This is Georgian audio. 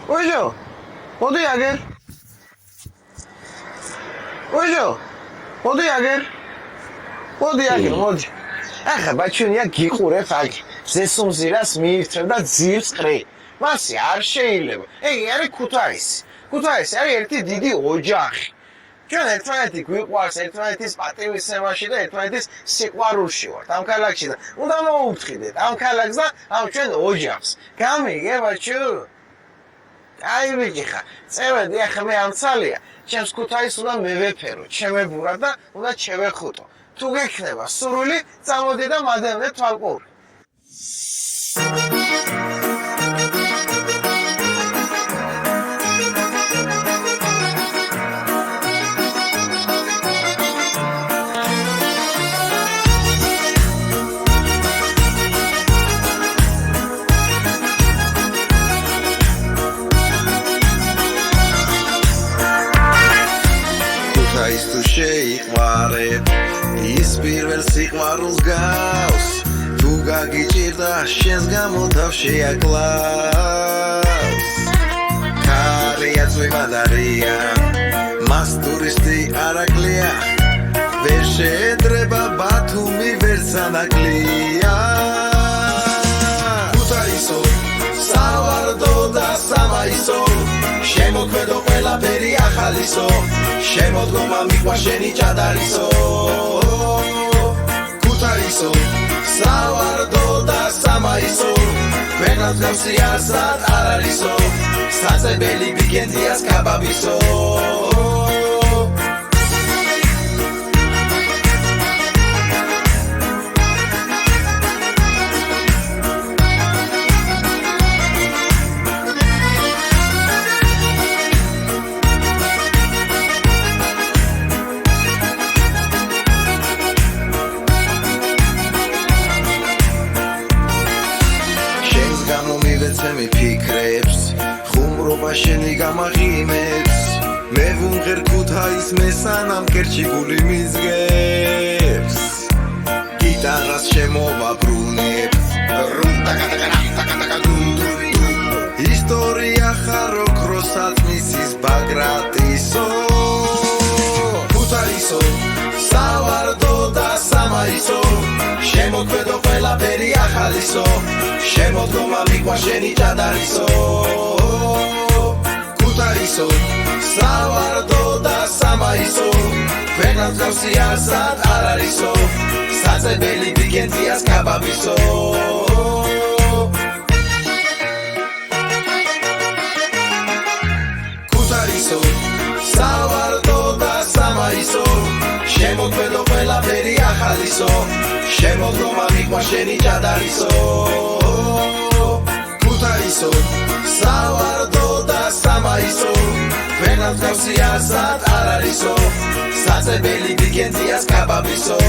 ოჟო მოდი აგერ ოჟო მოდი აგერ მოდი ახლა ბაჩუნია გიყურებს აქ ზესუმზირას მიირთმევ და ძირს ყრი მასე არ შეიძლება ეგ არის ქუთაისი არის ერთი დიდი ოჯახი ჩვენ ერთმანეთი გვიყვარს ერთმანეთის პატივისცემაში და ერთმანეთის სიყვარულში ვართ ამ ქალაქში და უნდა მოუთხიდეთ ამ ქალაქს და ამ ჩვენ ოჯახს გამიგე ბაჩუ აი ვიგი ხა წევედი ახლა მე ამცალია ჩემს ქუთაისს უნდა მევეფერო ჩემებურა და უნდა შევეხუტო თუ გექნება სურვილი წამოდი და მადემდე თვალყური თუ შეიყვარებ ის პირველ სიყვარულს გავს თუ გაგიჭირდა შენს გამო თავ შეაკლავს ქარია წვიმადარია მას ტურისტი არაკლია ვერ შეედრება ბათუმი ვერცანაკლია ქუთაისო სავარდო და სამაისო შემოქმედო ყველაფერი ახალისო შემოდგომა მიყვა შენი ჭადარისო ქუთაისო სავარდო და სამაისო ყველას გავსი არსად არ არისო საწებელი ბიგენდიას კაბაბისო მიფიქრებს ხუმრობა შენი გამაღიმებს მე ვუმღერ ქუთაის მესანამ კერჩი გული მიზგებს გიტარას შემოვაბრუნებ ისტორია ხარო ქროსათმისის ბაგრატისო ქუთაისო სავარდო და სამაისო შემოქმედო ყველაფერი ახალისო შემოდგომა მიყვა შენი ჭადარისო ქუთაისო სავარდო და სამაისო ქვეყანას გავსი არსად არ არისო საწებელი ბიგენდიას კაბაბისო ქუთაისო სავარდო და სამაისო შემოქმედო ყველაფერი ახალისო შემოდგომა მიყვა შენი ჭადარისო ქუთაისო სავარდო და სამაისო ქვეყანას გავსი არსად არ არისო საწებელი ბიგენდიას კაბაბისო